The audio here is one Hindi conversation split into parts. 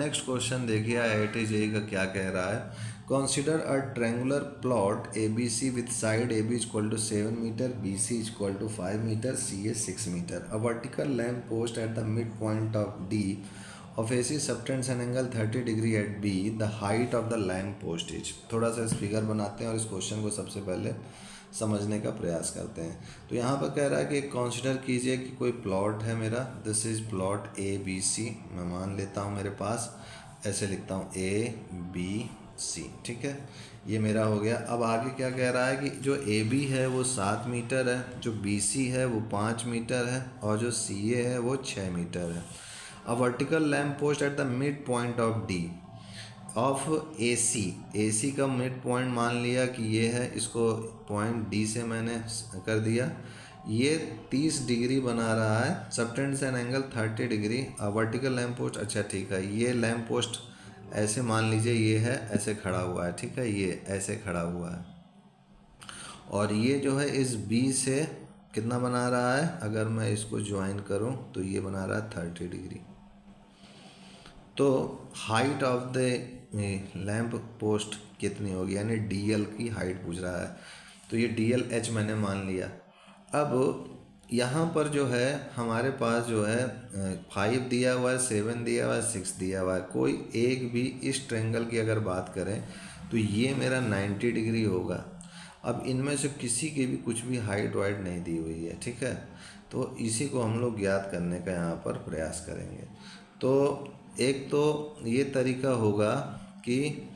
नेक्स्ट क्वेश्चन देखिए IIT JEE का क्या कह रहा है। Consider a triangular plot ABC with side AB equal to 7 metre, BC equal to 5 metre, CA 6 metre. A vertical lamp post at the mid point of D of AC subtends an angle 30 degree at B. The height of the lamp post is। थोड़ा सा इस फिगर बनाते हैं और इस क्वेश्चन को सबसे पहले समझने का प्रयास करते हैं। तो यहाँ पर कह रहा है कि कंसीडर कीजिए कि कोई प्लॉट है मेरा, दिस इज प्लॉट ABC। मैं मान लेता हूँ मेरे पास, ऐसे लिखता हूँ ABC, ठीक है, ये मेरा हो गया। अब आगे क्या कह रहा है कि जो AB है वो 7 मीटर है, जो BC है वो 5 मीटर है और जो CA है वो 6 मीटर है। अ vertical lamp post at the mid point of D of AC का मिड पॉइंट मान लिया कि ये है, इसको पॉइंट D से मैंने कर दिया, ये 30 डिग्री बना रहा है, subtends an angle 30 degree. Vertical lamp post, अच्छा ठीक है, ये लैम्प पोस्ट ऐसे मान लीजिए ये है, ऐसे खड़ा हुआ है, ठीक है, ये ऐसे खड़ा हुआ है और ये जो है इस B से कितना बना रहा है, अगर मैं इसको ज्वाइन करूं तो ये बना रहा है 30 डिग्री। तो height of the lamp post कितनी होगी, यानी DL की हाइट पूछ रहा है, तो ये DLH मैंने मान लिया। अब यहाँ पर जो है हमारे पास जो है 5 दिया हुआ है, 7 दिया हुआ है, 6 दिया हुआ है। कोई एक भी इस ट्रायंगल की अगर बात करें तो ये मेरा 90 डिग्री होगा। अब इनमें से किसी की भी कुछ भी हाइट वाइट नहीं दी हुई है, ठीक है, तो इसी को हम लोग ज्ञात करने का यहाँ पर प्रयास करेंगे। तो एक तो ये तरीका होगा कि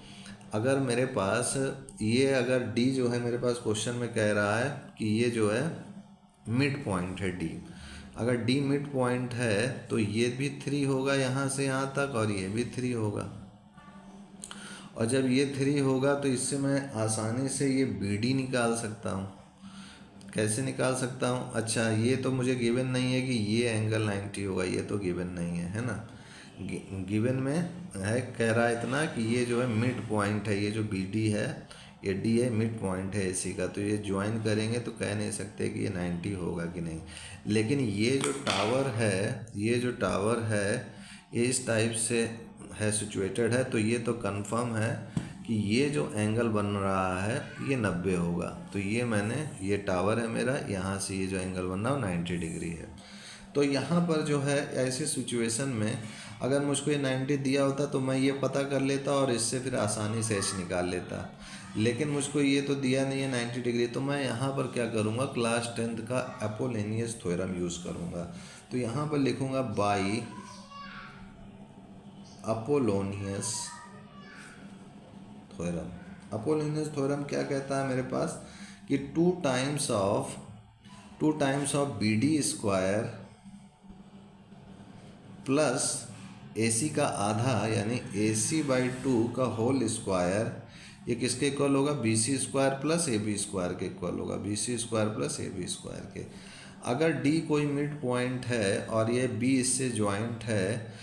अगर मेरे पास ये, अगर D जो है मेरे पास क्वेश्चन में कह रहा है कि ये जो है मिड पॉइंट है D, अगर D मिड पॉइंट है तो ये भी 3 होगा यहाँ से यहाँ तक और ये भी 3 होगा, और जब ये 3 होगा तो इससे मैं आसानी से ये BD निकाल सकता हूँ। कैसे निकाल सकता हूँ, अच्छा ये तो मुझे गिवन नहीं है कि ये एंगल 90 होगा, ये तो गिवन नहीं है ना, गिवन में है, कह रहा है इतना कि ये जो है मिड पॉइंट है, ये जो BD है ये D है, मिड पॉइंट है AC का, तो ये ज्वाइन करेंगे तो कह नहीं सकते कि ये 90 होगा कि नहीं। लेकिन ये जो टावर है, ये जो टावर है ये इस टाइप से है सिचुएटेड है, तो ये तो कंफर्म है कि ये जो एंगल बन रहा है ये 90 होगा। तो ये मैंने, ये टावर है मेरा, यहाँ से ये जो एंगल बन रहा है 90 डिग्री है। तो यहाँ पर जो है ऐसे सिचुएशन में अगर मुझको ये 90 दिया होता तो मैं ये पता कर लेता और इससे फिर आसानी से H निकाल लेता, लेकिन मुझको ये तो दिया नहीं है 90 डिग्री, तो मैं यहाँ पर क्या करूँगा, क्लास 10th का अपोलोनियस थ्योरम यूज़ करूँगा। तो यहाँ पर लिखूँगा by Apollonius theorem. Apollonius theorem क्या कहता है मेरे पास कि 2 times of BD square plus AC का आधा यानी AC/2 का होल स्क्वायर, ये किसके इक्वल होगा, BC square plus AB square के इक्वल होगा, BC square plus AB square के। अगर D कोई मिड पॉइंट है और ये B इससे ज्वाइंट है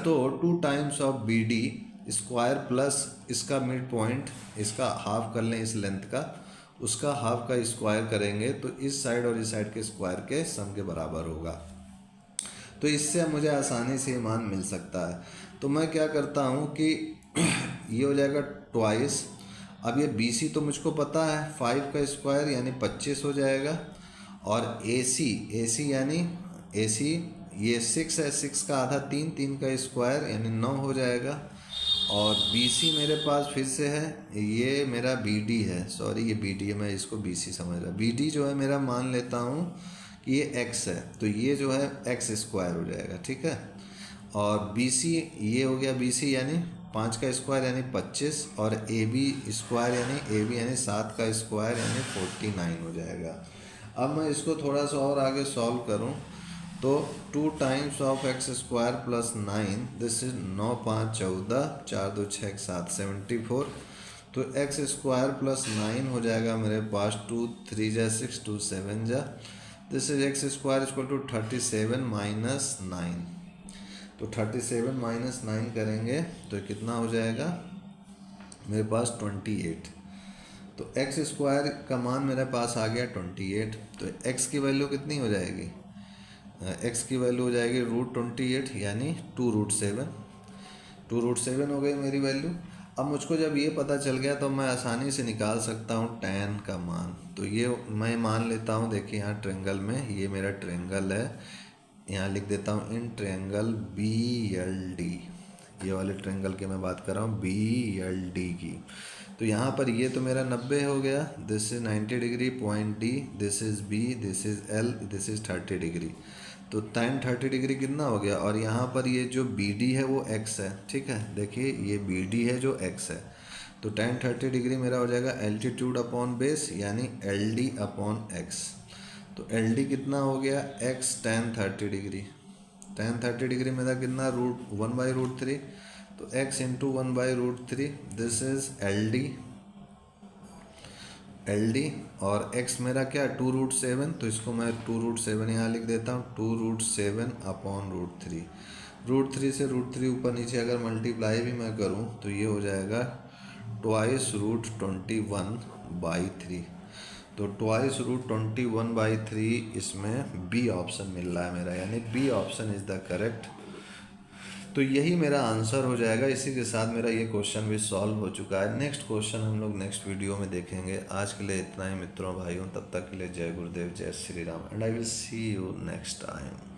तो 2 times of BD square plus इसका मिड पॉइंट, इसका हाफ कर लें इस लेंथ का, उसका हाफ का स्क्वायर करेंगे तो इस साइड और इस साइड के स्क्वायर के सम के बराबर होगा। तो इससे मुझे आसानी से मान मिल सकता है। तो मैं क्या करता हूँ कि ये हो जाएगा ट्वाइस, अब ये BC तो मुझको पता है 5 का स्क्वायर यानी 25 हो जाएगा, और AC यानी AC ये 6 है, 6 का आधा 3 का स्क्वायर यानी 9 हो जाएगा, और BC मेरे पास फिर से है, ये मेरा BD है, सॉरी ये BD है, मैं इसको BC समझ रहा, BD जो है मेरा मान लेता हूँ कि ये X है, तो ये जो है X स्क्वायर हो जाएगा, ठीक है, और BC ये हो गया, BC यानी 5 का स्क्वायर यानी 25, और AB स्क्वायर यानी AB यानी 7 का स्क्वायर यानी 49 हो जाएगा। अब मैं इसको थोड़ा सा और आगे सॉल्व करूं तो 2 times of x square plus 9, this is 9 5 14, 4 2 6 7 74, तो x स्क्वायर प्लस 9 हो जाएगा मेरे पास 2 3 जा 6 2 7 जा, this is x square equal to 37 minus 9, तो 37 माइनस 9 करेंगे तो कितना हो जाएगा मेरे पास 28, तो x स्क्वायर का मान मेरे पास आ गया 28, तो x की वैल्यू कितनी हो जाएगी, x की वैल्यू हो जाएगी √28 यानी 2√7, 2√7 हो गई मेरी वैल्यू। अब मुझको जब ये पता चल गया तो मैं आसानी से निकाल सकता हूँ tan का मान। तो ये मैं मान लेता हूँ, देखिए यहाँ ट्रेंगल में, ये मेरा ट्रेंगल है, यहाँ लिख देता हूँ इन ट्रेंगल BLD, ये वाले ट्रेंगल की मैं बात कर रहा हूँ BLD की। तो यहाँ पर ये तो मेरा 90 हो गया, this is 90 degree, point D, this is B, this is L, this is 30 degree. तो tan 30 डिग्री कितना हो गया, और यहाँ पर ये जो BD है वो x है, ठीक है, देखिए ये BD है जो x है। तो tan 30 डिग्री मेरा हो जाएगा एल्टीट्यूड अपॉन बेस, यानी LD अपॉन x। तो LD कितना हो गया, x tan 30 degree, tan 30 degree मेरा कितना, √1/√3, तो x into 1/√3, this is LD और x मेरा क्या, 2√7, तो इसको मैं 2√7 यहाँ लिख देता हूँ, 2√7 अपॉन √3। √3 से √3 ऊपर नीचे अगर मल्टीप्लाई भी मैं करूँ तो ये हो जाएगा ट्वाइस √21/3। तो ट्वाइस √21/3 इसमें B ऑप्शन मिल रहा है मेरा, यानी B option is the correct. तो यही मेरा आंसर हो जाएगा। इसी के साथ मेरा ये क्वेश्चन भी सॉल्व हो चुका है। नेक्स्ट क्वेश्चन हम लोग नेक्स्ट वीडियो में देखेंगे। आज के लिए इतना ही मित्रों भाइयों, तब तक के लिए जय गुरुदेव, जय Shri Ram, and I will see you next time.